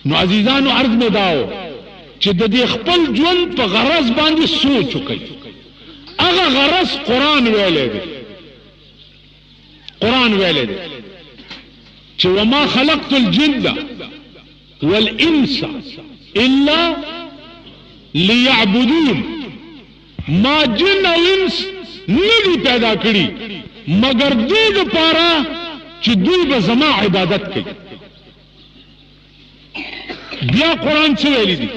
نو عزیزانو عرض میں داو چې د دې خپل ژوند په غرض باندې سوچ وکړي. هغه غرض قرآن ویلی دی. قرآن ویلی دی چې وما خلقت الجن والانس الا لیعبدون، ما جن او انس ندی پیدا کړي مگر دې دپاره چې دوی به زما عبادت کوي. بیا قرآن څه ویلی دی؟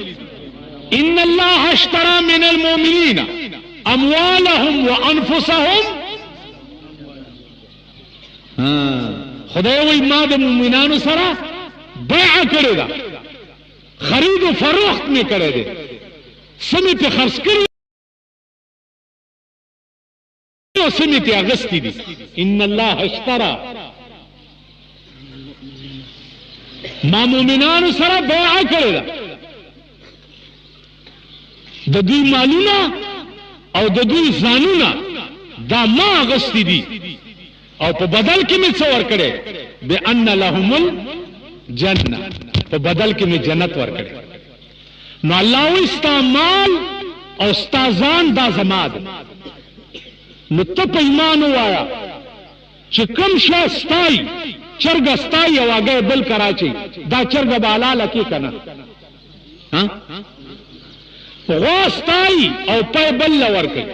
ان الله اشترى من المؤمنين اموالهم وانفسهم. خدای وی ما د مؤمنانو سره بیع کړی ده، خرید و فروخت می کړی دی، سمې ته خرڅ کړي او سمې ته اغستی دي. ان الله اشترى، ما مؤمنانو سره بیع کړی ده، د دوی مالونه او د دوی ځانونه دا ما اغستی دي او په بدل کې مې څه ورکړی؟ بأن لهم الجنه، په بدل کې مې جنت ورکړی. نو الله وی ستا مال او ستا ځان دا زما ده. نو ته په ایمان ووایه چې کوم شی ستایي، چرګه ستایي او هګۍ بل کراچي، دا چرګه به حلاله کې که نه؟ غوا ستایي او پی بل له ورکوي،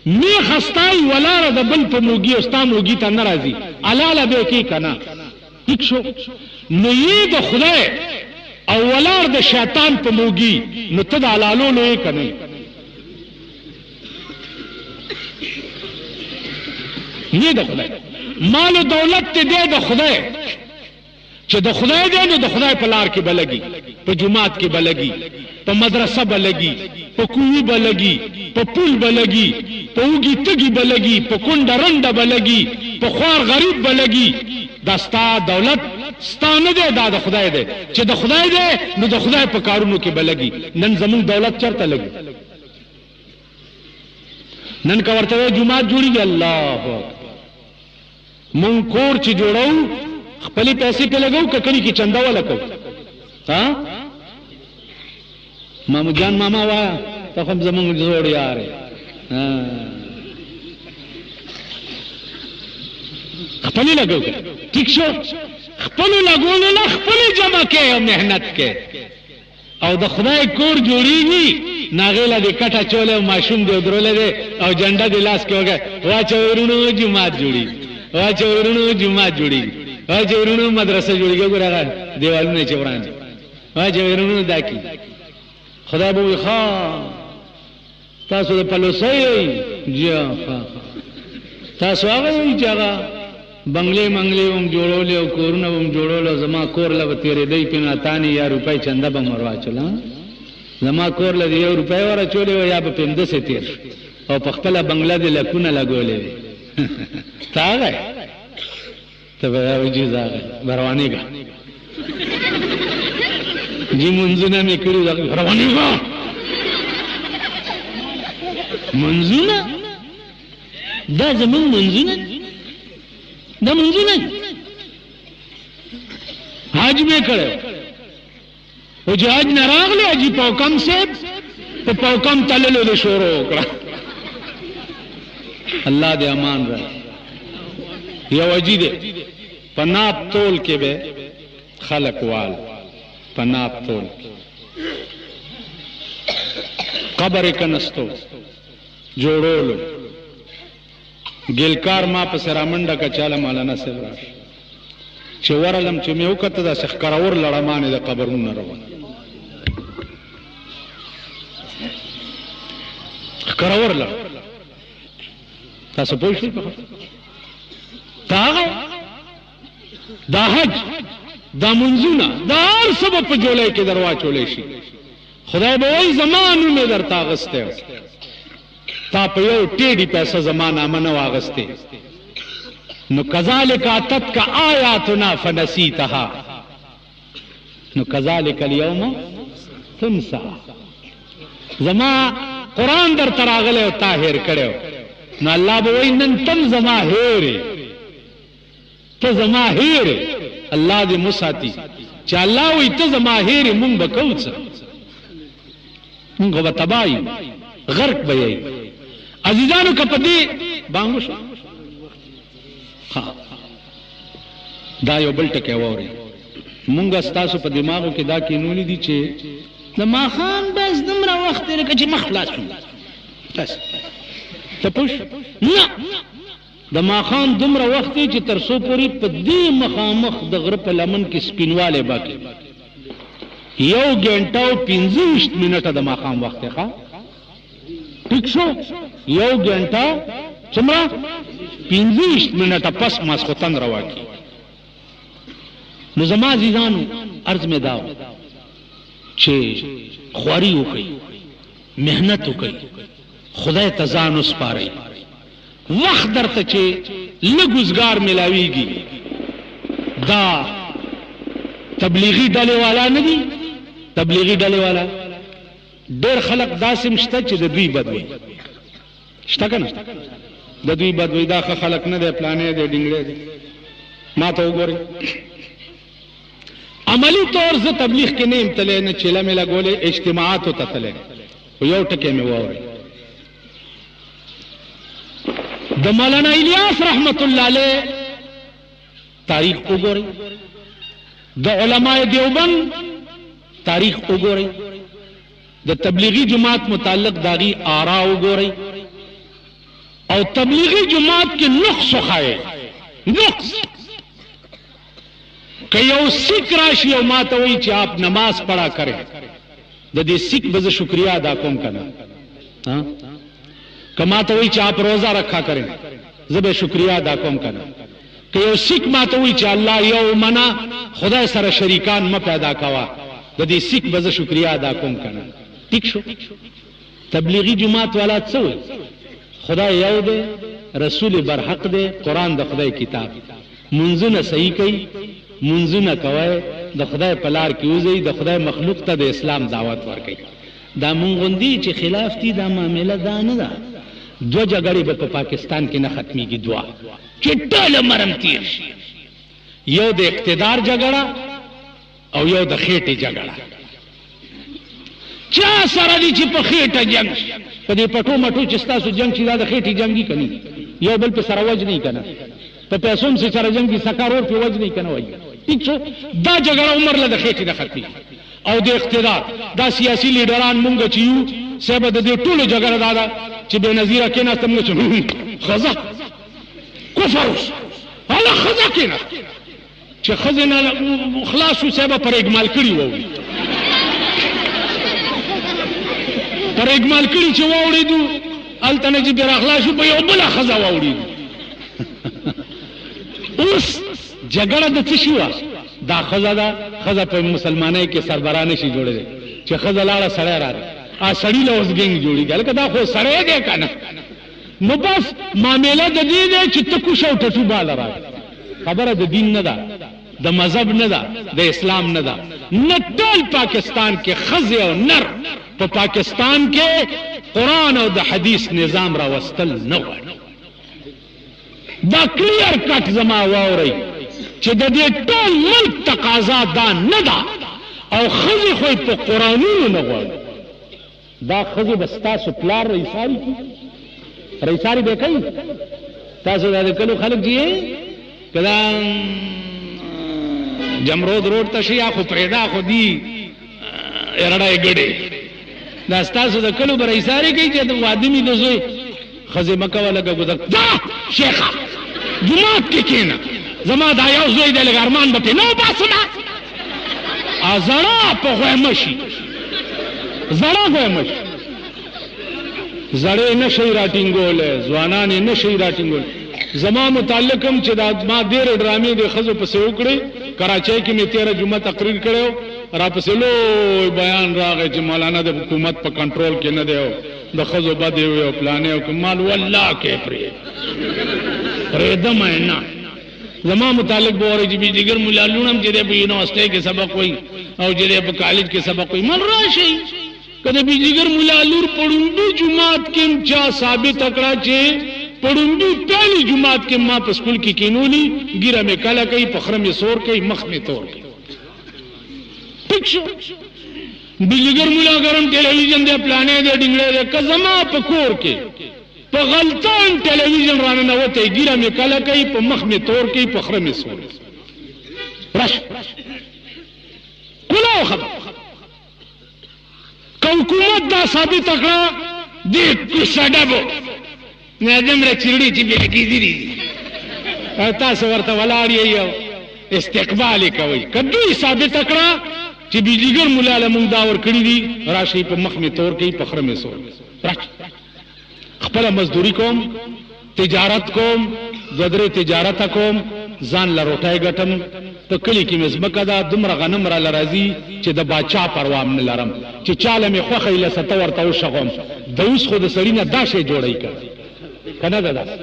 میخه ستایي ولاړه د بل په موږي او ستا موږي ته نه راځي، حلاله به یې کې که نه؟ ټیک شو. نو یې د خدای او ولاړ د شیطان په موږي، نو ته د حلالولو یې که نه؟ نه د خدای مال و دولت ته دی د خدای، چې د خدای دی نو د خدای په لار کې به لګي، په جماعت کې به لګي، په مدرسه به لګي، په کوی به لګي، په پول به لګي، په اوږي تږي به لګي، په کونډه رنډه به لګي، په خوار غریب به لګي. دا ستا دولت ستا نه دی، دا د خدای دی. چې د خدای دی نو د خدای په کارونو کې به لګي. نن زمونږ دولت چرته لګي؟ نن که ورته وایي جماعت جوړېږي، الله اکبر، مونږ کور چې جوړو خپلې پیسې پې لګو که کلي کې چنده ولکو؟ مامو جان ماما وایه ته خو زمونږ زوړ یار یې. خپلې لګو که ټیک شو، خپلو لګولو نه خپلې جمع کې او محنت کې. او د خدای کور جوړېږي نو هغې له دې کټه چولی او ماشوم دې ودرولی دی او جنډه دې لاس کې وګی، واچوئ ورونو جومات جوړېږي، واچوئ ورونو جومات جوړېږي، واچوئ ورونو مدرسه جوړېږي. ګوره هغه دیوالونه چې وران دي، واچوئ ورونو دا کي. خدای به وایي ښه تاسو د پلوسی یئ؟ جی ښه. تاسو هغه یئ چې هغه بنګلې منګلې به م جوړولې او کورونه به م جوړول او زما کور له به تېرېدی پې اتانې یا روپۍ چنده به م ور واچول. زما کور له د 1 روپۍ ور اچولې وه یا به 15 تېر شو او په خپله بنګله دې لکونه لګولې وې. ته هغه یې؟ ته به وایي جي زه هغه یم، به روانېږه جي منځونه مې کړي روانېږه. منځونه دا زمونږ منځونه دا منځونه حج مې کړی و چې حج نه راغلی حاجي پوکم صاحب په پوکم تللو دې شروع وکړه. الله دې امان را. یو حاجي دی په ناپ تول کې به خلق وال، په ناپ تول کې قبر یې کنستو جوړولو ګلکار ما پسې رامنډه که چاله مولانا صاحب راشه چې ورغلم چې مې وکته داسې ښکرور لړمانې د قبرونو روان، ښکرور لړ. تاسو پوه شئ ته هغه دا حج دا منځونه دا هر څه به په جولۍ کې در واچولی شي. خدای به وایي زما نوم یې درته اغوستی و، تا په یو ټیډي پیسه زما نامه نه واغستې. نو کذالک اتتک آیاتنا فنسیتها، نو کذالک الیوم تنسا. زما قرآن در تراغلی او تا هیر کړی، نو الله به وایي نن تم زما هیرې، ته زما هیرې. الله دې مساتي چې الله وي ته زما هېرې مونږ به کوو څه، مونږ به تباه یو، غرق به یې. عزیزانو که په دې بانګ وشو دا یو بل ټکی واورئ. مونږ ستاسو په دماغو کې دا کینولي دي چې د ماښام بس دومره وخت دی لکه چې مخ خلاص شو بس ته پوه نه، د ماښام دومره وخت دی چې تر څو پورې په دې مخامخ د غره په لمن کې سپینوالی باقي 1 ګنټه او 25 منټه د ماښام وخت دی. ښه ټیک شو، 1 ګنټه څومره 25 منټه پس ماسخوتن روا کی. نو زما عزیزانو عرض مې دا چې خواري وکړئ، محنت وکړئ، خدای ته ځان وسپارئ. وخت درته چې لږ روزګار ملاویږي دا تبلیغي ډلې والا نه دي. تبلیغي ډلې والا ډېر خلق داسې شته چې د دوی بد وي، شته که نه؟ د دوی بد وي، دا ښه خلق نه دی، پلانې دی، ډنګړی دی. ما ته وګورئ عملی طور زه تبلیغ کې نه یم تللی، نه چیله مې لګولې، اجتماعاتو ته تللی. خو یو ټکی مې واورئ، د مولانا الیاس رحمت الله علیه تاریخ وګورئ، د علماء دیوبند تاریخ وګورئ، د تبلیغی جماعت متعلق داغي آرا وګورئ، او تبلیغی جماعت کې نقص وخایئ. نقص کہ یو سکھ راشی او ماتا ہوئی چی آپ نماز پڑھا کریں، دا دی سکھ بز شکریہ ادا کوم کنا، کہ ماتا ہوئی چی آپ روزہ رکھا کریں، زب شکریہ ادا کوم کنا. کہ یو سکھ ماتا ہوئی چی اللہ یو منا خدا سر شریکان ما پیدا کوا، دا دی سکھ بز شکریہ ادا کوم کنا. ٹھیک شو؟ تبلیغی جماعت والا څه خدا یو دے، رسول برحق دے، قرآن دا خدای کتاب، منځونه صحیح کوي، منځونه کوي، د خدای په لار کې وځي، د خدای مخلوق ته د اسلام دعوت ورکوي. دا مونږ غوندي چې خلاف دي دا معامله دا نه ده. دوه جګړې به په پاکستان کې نه ختمېږي، دوه چې ټوله مرم تیر شي، یو د اقتدار جګړه او یو د خېټې جګړه. چا سره دي چې په خېټه جنګ شي، په دې پټو مټو چې ستاسو جنګ شي دا د خېټې جنګي کني، یو بل په سره وج نه کنه، په پیسو هم سره جنګ دي، سکارور په وج نه کنه وایي. ٹھیک شو؟ دا جګړه عمر له خېټې نه ختمي. او د اقتدار دا سیاسي لیډران مونږ چې یو سبا د دې ټولو جګړه دا چې بے نظیره کېناستم نو چې خزه کفر هله خزه کېناست چې خزه نه خلاص شو سبا پر اجمال کړي وو، پر اجمال کړي چې واوړېدو هلته نه چې بیا راخلاص شو په یو بله خزه واوړېدو. اوس جګړه د څه شي وه؟ دا ښځه ده، ښځه په مسلمانۍ کې سربراه نه شي جوړېدی چې ښځه لاړه سړی راغی، سړي له اوس ګینګ جوړېږي، هلکه دا خو سړی دی که نه. نو بس معامله د دې دی چې ته کوش او ټټو باله راغی. خبره د دین نه ده، د مذهب نه ده، د اسلام نه ده. نه ټول پاکستان کې ښځې او نر په پاکستان کې قرآن او د حدیث نظام راوستل نه غواړي. دا کلیر کټ زما واورئ چې د دې ټول ملک تقاضا دا نه ده، او ښځې خو یې په قرآنونو نه غواړي. دا ښځې به ستاسو پلار رئیساري کړي، رئیساري به کوي. تاسو دا د کلو خلک چې یې که دا جمرود روډ ته شي یا خو پرېږده خو دي ارړی ګډې، دا ستاسو د کلو به رئیساري کوي چې د واده مې د زوی ښځې مه کوه لږه ګذر دا شیخه جماعت کې کښېنه، زما دا یو زوی دی لږ ارمان به پرې نه وباسمه. زړه په غویمه شي، زړه غویمه شي، زړې نه شئ راټینګولی، ځوانان یې نه شئ راټینګولی. زما متعلق هم چې دا ما ډېرې ډرامې د ښځو پسې وکړې، کراچۍ کې مې 13 جمعه تقریر کړی و، راپسې لوی بیان راغی چې مولانا د حکومت په کنټرول کې نه دی او د ښځو بد یې وي او پلانې او کمال والله کې پرېږدم یې نه. زما متعلق به وایي چې بجلیګر ملا لون هم چې دی په یونیورسټۍ کې سبق وایي او چې دی په کالج کې سبق وایي، من راشئ که د بجلیګر ملا لور په ړومبي جومات کې هم چا ثابته کړه چې په ړومبي پهلي جومات کې ما په سکول کې کینولي، ګیره مې کله کوي، پخره مې سور کوي، مخ مې تور کوي. ٹھیک شو بجلیګر مولا ګرم ټلویزیون دی پلانې دی ډنګړې دی که زما په کور کې په غلطان ټلویزیون راننوتی ګیره مې کله کوي په مخ مې تور کوي په خره مې سور رش کلاو خبر که حکومت دا ثابت کړه دې کوڅه ډبو نه دومره چیرړي چې بېلګېزي دي تاسو ورته ولاړ یې یو استقبال یې کوئ که دوی ثابته کړه چې بجلیګر مولا له مونږ دا ورکړي دي راشئ په مخ مې تور کوي په خره مې سور خپله مزدوري کوم تجارت کوم دوه درې تجارته کوم ځان له روټۍ ګټم په کلي کې مې ځمکه ده دومره غنم راله راځي چې د باچا پروا هم نه لرم چې چاله مې خوښه وي لسته ورته وشغوم د اوس خو د سړي نه دا شی جوړوي که نه ده داسې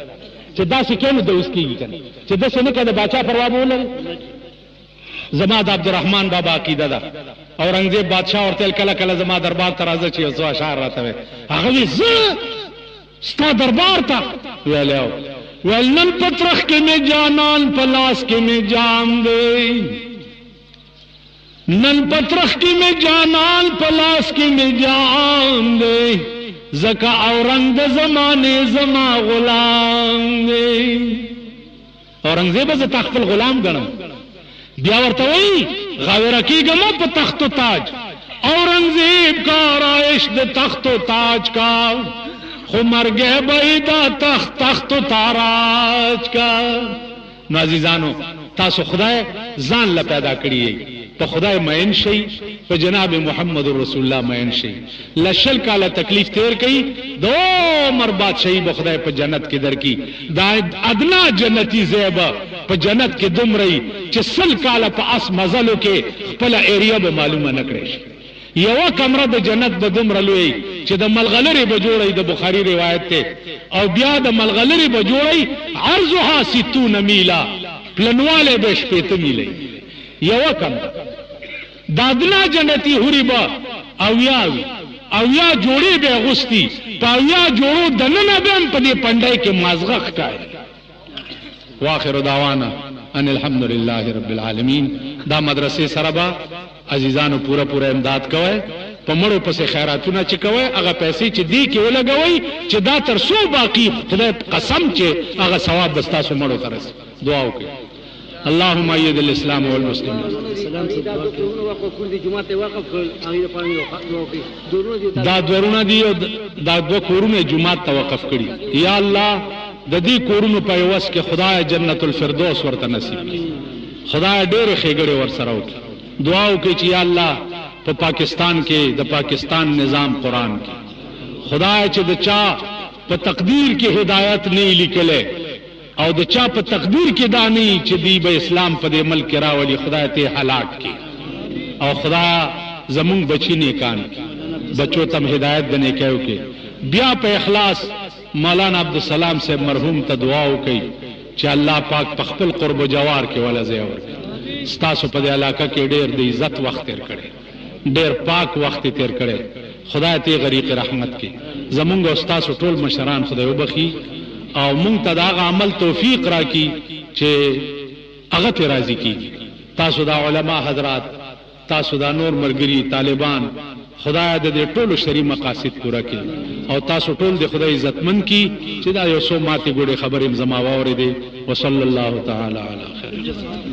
چې داسې کې نو د اوس کېږي که نه چې داسې نه که د باچا پروا به ولري زما د عبدالرحمن بابا عقیده ده اورنګزیب بادشاه ورته کله کله زما دربار ته راځه چې یو څو اشعار راته وایي هغه وایي زه ستا دربار ته ویلی ویل نن پترخ کې مې جانان په لاس کې مې جام دی نن پترخ کې مې جانان په لاس کې مې جام دی ځکه اورنګ د زمانې زما غلام دی اورنګزیبه زه تا خپل غلام ګڼم بیا ورته وایي غاوره کېږم په تخت و تاج اورنګزیب کا آرایش د تخت و تاج کا خو مرګه به دا تخت و تاراج کا نو عزیزانو تاسو خدای ځان له پیدا کړی په خدای مین شئ په جناب محمد رسول الله مین شئ لشل کاله تکلیف تیر کړي دو عمر بادشاہي به خدای په جنت کې درکې دا ادنا جنتی زیبه په جنت کې دومره چې سل کاله په اس مزلو کې خپل ایریا به معلومه نه کړي یو کمره د جنت به دومره لوی چې د ملغلرې به جوړی د بخاری روایت ته او بیا د ملغلرې به جوړی عرضها 60 میلا پلنواله به 60 میلې یو کمره دادنا جنتی هوري با او یا جوړې به غستی پاویا جوړو دنه به په دې پندای کې مازغه ښکاري واخر دعوانا ان الحمد لله رب العالمین دا مدرسې سره با عزیزانو پورا امداد کوئ په مړو پسې خیراتونه چې کوئ هغه پیسې چې دی کې ولګوئ چې دا تر څو باقي خدای قسم چې هغه ثواب به ستاسو مړو ته رسي دعا وکړئ اللهم ايد الاسلام والمسلمين دا دورونه دي دا دو کورونه جمعات ته وقف کړي یا الله د دې کورونو په وس کې خدای جنت الفردوس ورته نصیب کړي خدای ډېر خېګړې ور سره وکړي دعا وکړي چې یا الله په پاکستان کې د پاکستان نظام قرآن کې خدای چې د چا په تقدیر کې هدایت نه لیکلې او د چا په تقدیر کې دا نه چې دی به اسلام په دې ملک راولي خدای ته هلاک کړي او خدای زمون بچی نیکان بچو تم هدایت د نیکیو کې بیا په اخلاص مولانا عبدالسلام سے مرحوم ته دعا وکړي چې الله پاک په خپل قرب و جوار کې ولا ځای ورکړي ستاسو په دې علاقه کې ډېر د عزت وخت تیر کړي ډېر پاک وخت تیر کړي خدای ته غریق رحمت کې زمونږ او ستاسو ټول مشران خدای وبخي او مونږ ته دا عمل توفیق راکړي چې هغه ته راضي کیږي تاسو دا علما حضرات تاسو دا نور مرګري طالبان خدای د دې ټولو شری مقاصد پورا کړي او تاسو ټول د خدای عزتمن کی چې دا یو څو ماته ګوډه خبرې زما واورې دي وصلی الله تعالی علی خیر